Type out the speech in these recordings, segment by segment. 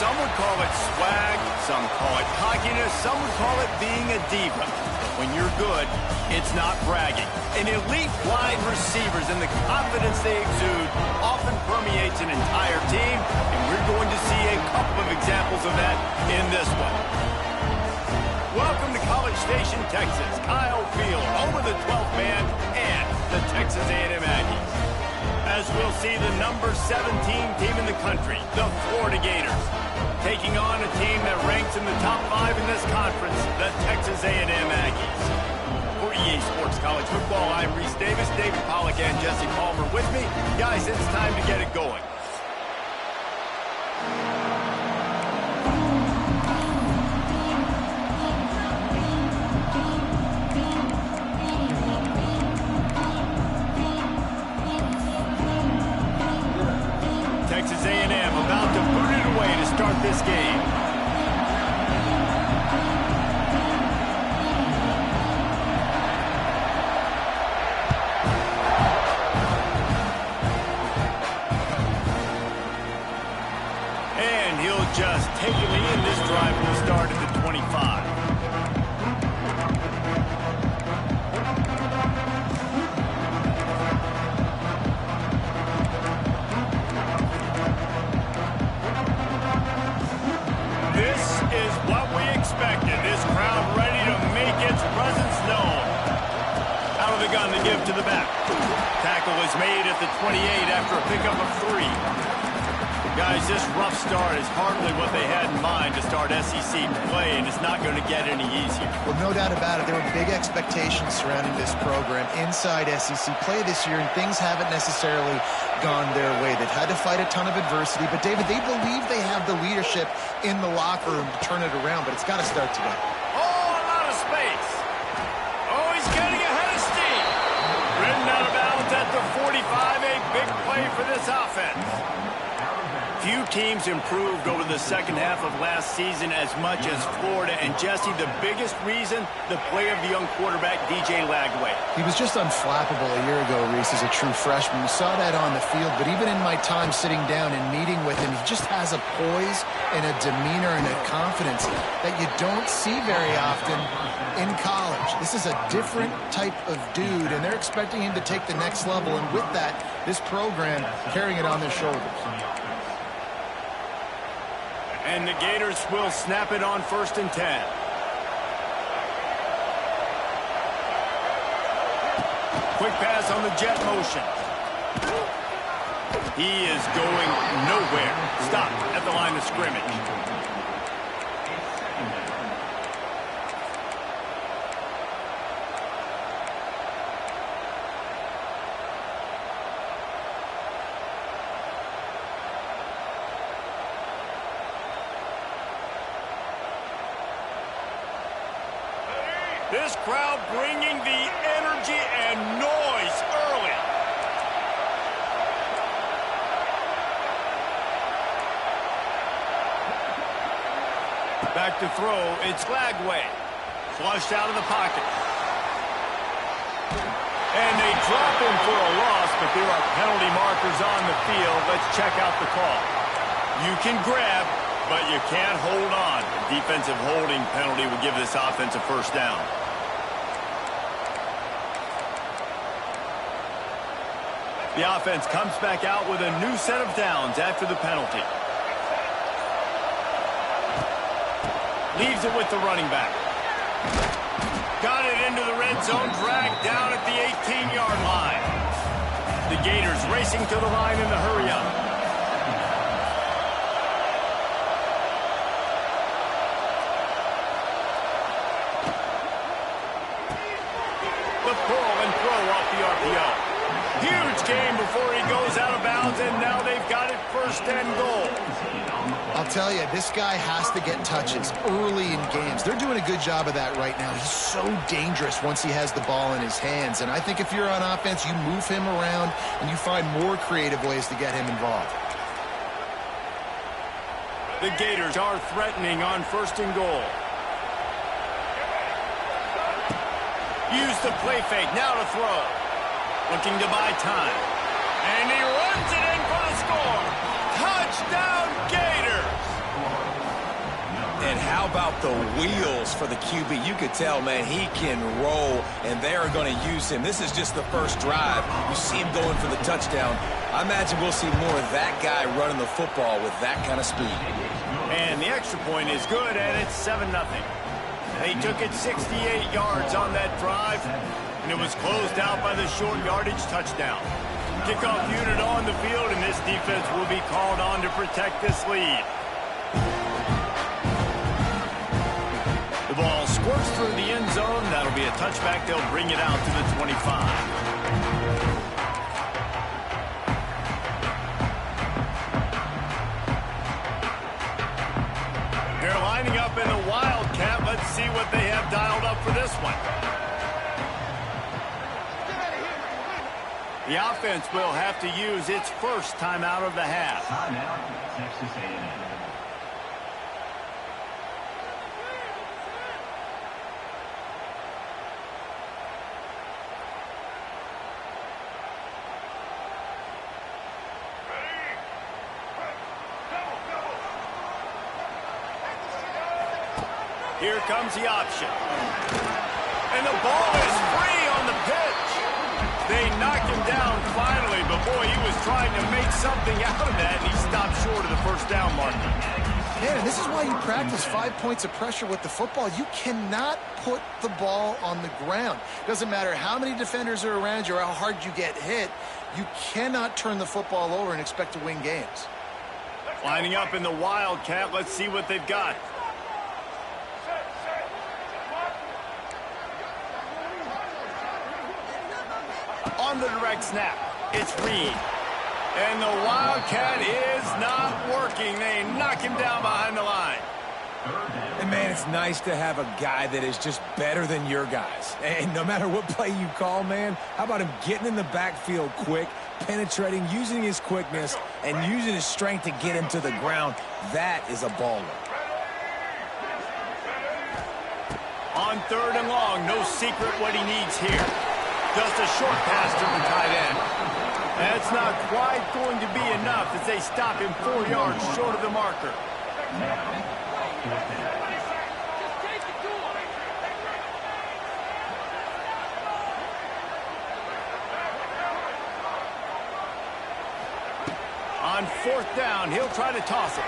Some would call it swag, some call it cockiness, some would call it being a diva. But when you're good, it's not bragging. An elite wide receivers and the confidence they exude often permeates an entire team, and we're going to see a couple of examples of that in this one. Welcome to College Station, Texas. Kyle Field, home of the 12th man and the Texas A&M Aggies. As we'll see the number 17 team in the country, the Florida Gators, taking on a team that ranks in the top 5 in this conference, the Texas A&M Aggies. For EA Sports College Football, I'm Reese Davis, David Pollack, and Jesse Palmer with me. Guys, it's time to get it going. Texas A&M about to put it away to start this game. And he'll just take it in. This drive will start at the 25. This crowd ready to make its presence known. Out of the gun to give to the back. Tackle is made at the 28 after a pickup of 3. Guys, this rough start is hardly what they had in mind to start SEC play, and it's not going to get any easier. Well, no doubt about it. There were big expectations surrounding this program inside SEC play this year, and things haven't necessarily gone their way. They've had to fight a ton of adversity, but David, they believe they have the leadership in the locker room to turn it around, but it's got to start today. Oh, a lot of space. Oh, he's getting ahead of steam. Ridden out of bounds at the 45, a big play for this offense. Few teams improved over the second half of last season as much as Florida. And, Jesse, the biggest reason, the play of the young quarterback, DJ Lagway. He was just unflappable a year ago, Reese, as a true freshman. We saw that on the field, but even in my time sitting down and meeting with him, he just has a poise and a demeanor and a confidence that you don't see very often in college. This is a different type of dude, and they're expecting him to take the next level. And with that, this program carrying it on their shoulders. And the Gators will snap it on 1st and 10. Quick pass on the jet motion. He is going nowhere. Stopped at the line of scrimmage. This crowd bringing the energy and noise early. Back to throw, it's Lagway. Flushed out of the pocket. And they drop him for a loss, but there are penalty markers on the field. Let's check out the call. You can grab, but you can't hold on. A defensive holding penalty would give this offense a first down. The offense comes back out with a new set of downs after the penalty. Leaves it with the running back. Got it into the red zone, dragged down at the 18-yard line. The Gators racing to the line in the hurry-up. The pull and throw off the RPO. Huge game before he goes out of bounds, and now they've got it 1st and goal. I'll tell you, this guy has to get touches early in games. They're doing a good job of that right now. He's so dangerous once he has the ball in his hands, and I think if you're on offense, you move him around and you find more creative ways to get him involved. The Gators are threatening on 1st and goal. Use the play fake, now to throw. Looking to buy time. And he runs it in for the score. Touchdown, Gators! how about the wheels for the QB? You could tell, man, he can roll, and they are going to use him. This is just the first drive. You see him going for the touchdown. I imagine we'll see more of that guy running the football with that kind of speed. And the extra point is good, and it's 7-0. They took it 68 yards on that drive, and it was closed out by the short yardage touchdown. Kickoff unit on the field, and this defense will be called on to protect this lead. The ball squirts through the end zone. That'll be a touchback. They'll bring it out to the 25. They're lining up in the Wildcat. Let's see what they have dialed up for this one. The offense will have to use its first timeout of the half. Timeout, Texas A&M. Here comes the option. And the ball is free on the pitch. They knock him down finally, but boy, he was trying to make something out of that, and he stopped short of the first down marker. Man, and this is why you practice 5 points of pressure with the football. You cannot put the ball on the ground. Doesn't matter how many defenders are around you or how hard you get hit. You cannot turn the football over and expect to win games. Lining up in the Wildcat, let's see what they've got. On the direct snap, it's Reed. And the Wildcat is not working. They knock him down behind the line. And, man, it's nice to have a guy that is just better than your guys. And no matter what play you call, man, how about him getting in the backfield quick, penetrating, using his quickness, and using his strength to get him to the ground? That is a baller. On 3rd and long, no secret what he needs here. Just a short pass to the tight end. That's not quite going to be enough as they stop him 4 yards short of the marker. On 4th down, he'll try to toss it.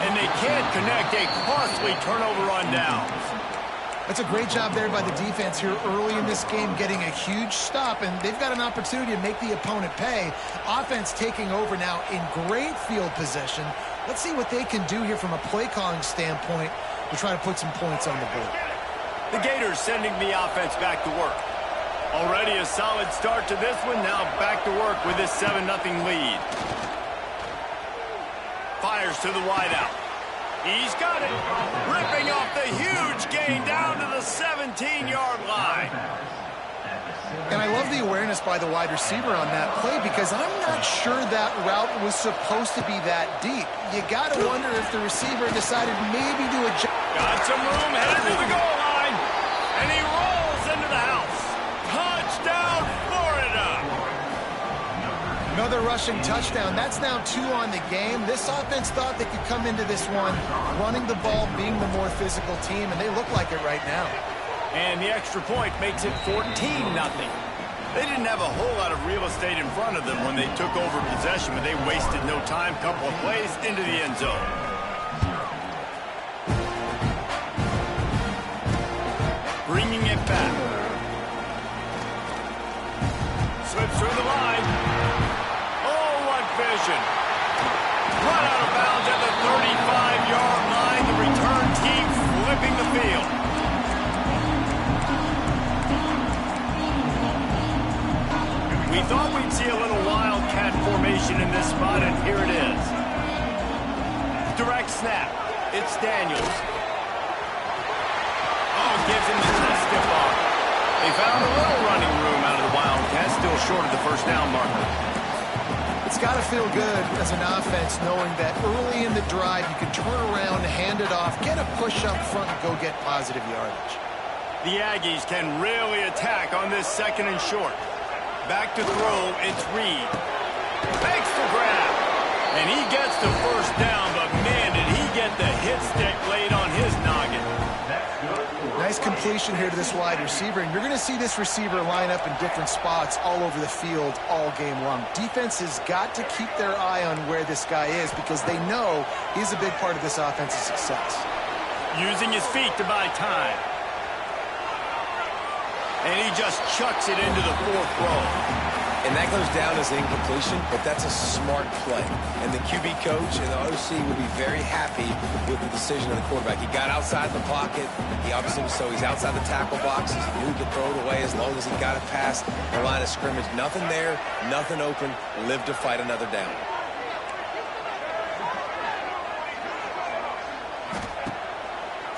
And they can't connect. A costly turnover on downs. That's a great job there by the defense here early in this game, getting a huge stop, and they've got an opportunity to make the opponent pay. Offense taking over now in great field position. Let's see what they can do here from a play calling standpoint to try to put some points on the board. The Gators sending the offense back to work. Already a solid start to this one. Now back to work with this 7-0 lead. Fires to the wideout. He's got it. Ripping off the huge gain down to the 17-yard line. And I love the awareness by the wide receiver on that play because I'm not sure that route was supposed to be that deep. You got to wonder if the receiver decided maybe to adjust. Got some room, headed to the goal line. And he rolls into the house. Touchdown, Florida. Another rushing touchdown. That's now 2 on the game. This offense thought they could come into this one running the ball, being the more physical team, and they look like it right now. And the extra point makes it 14-0. They didn't have a whole lot of real estate in front of them when they took over possession, but they wasted no time. Couple of plays into the end zone. Bringing it back. Slips through the line. Oh, what vision. Run out of bounds at the 35-yard line. The return team flipping the field. We thought we'd see a little Wildcat formation in this spot, and here it is. Direct snap. It's Daniels. Oh, gives him the stiff arm. They found a little running room out of the Wildcats, still short of the first down marker. It's got to feel good as an offense knowing that early in the drive you can turn around, hand it off, get a push up front, and go get positive yardage. The Aggies can really attack on this 2nd and short. Back to throw, it's Reed. Makes the grab. And he gets the first down, but man, did he get the hit stick laid on his nice completion here to this wide receiver, and you're going to see this receiver line up in different spots all over the field all game long. Defense has got to keep their eye on where this guy is because they know he's a big part of this offense's success. Using his feet to buy time. And he just chucks it into the fourth row. And that goes down as an incompletion, but that's a smart play. And the QB coach and the OC will be very happy with the decision of the quarterback. He got outside the pocket. He obviously was so he's outside the tackle box. He knew he could throw it away as long as he got it past the line of scrimmage. Nothing there, nothing open. Live to fight another down.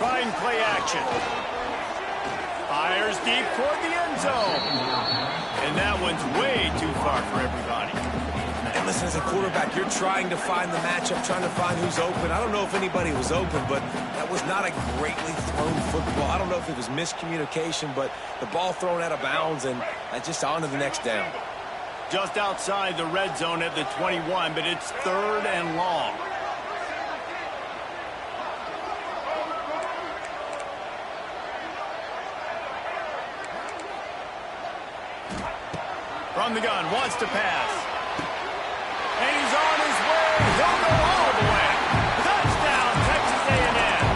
Trying play action. Fires deep toward the end zone. And that one's way too far for everybody. And listen, as a quarterback, you're trying to find the matchup, trying to find who's open. I don't know if anybody was open, but that was not a greatly thrown football. I don't know if it was miscommunication, but the ball thrown out of bounds and just on to the next down. Just outside the red zone at the 21, but it's 3rd and long. From the gun, wants to pass. And he's on his way. He'll go all the way. Touchdown, Texas A&M.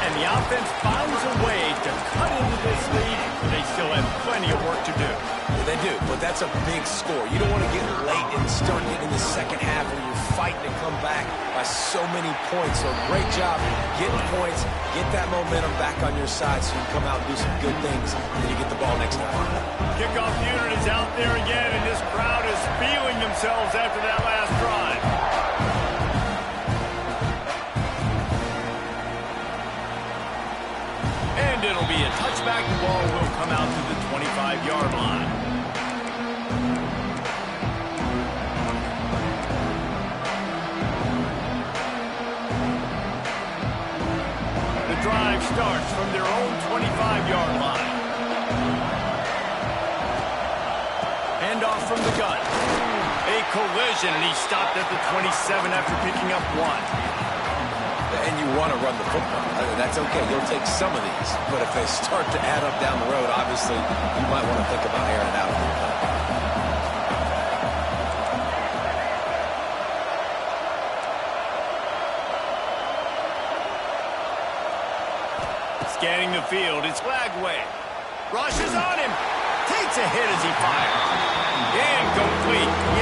And the offense finds a way to cut into this lead. They still have plenty of work to do. Yeah, they do, but that's a big score. You don't want to get late and start getting in the second half where you're fighting to come back by so many points. So great job getting points, get that momentum back on your side so you can come out and do some good things and you get the ball next time. Kickoff unit is out there again, and this crowd is feeling themselves after that last drive. And it'll be a touchback. The ball will come out to the 25-yard line. The drive starts from their own 25-yard line. Off from the gun. A collision, and he stopped at the 27 after picking up 1. And you want to run the football. I mean, that's okay. You'll take some of these. But if they start to add up down the road, obviously, you might want to think about airing it out. Scanning the field, it's Lagway. Rushes on him. Takes a hit as he fires. Incomplete.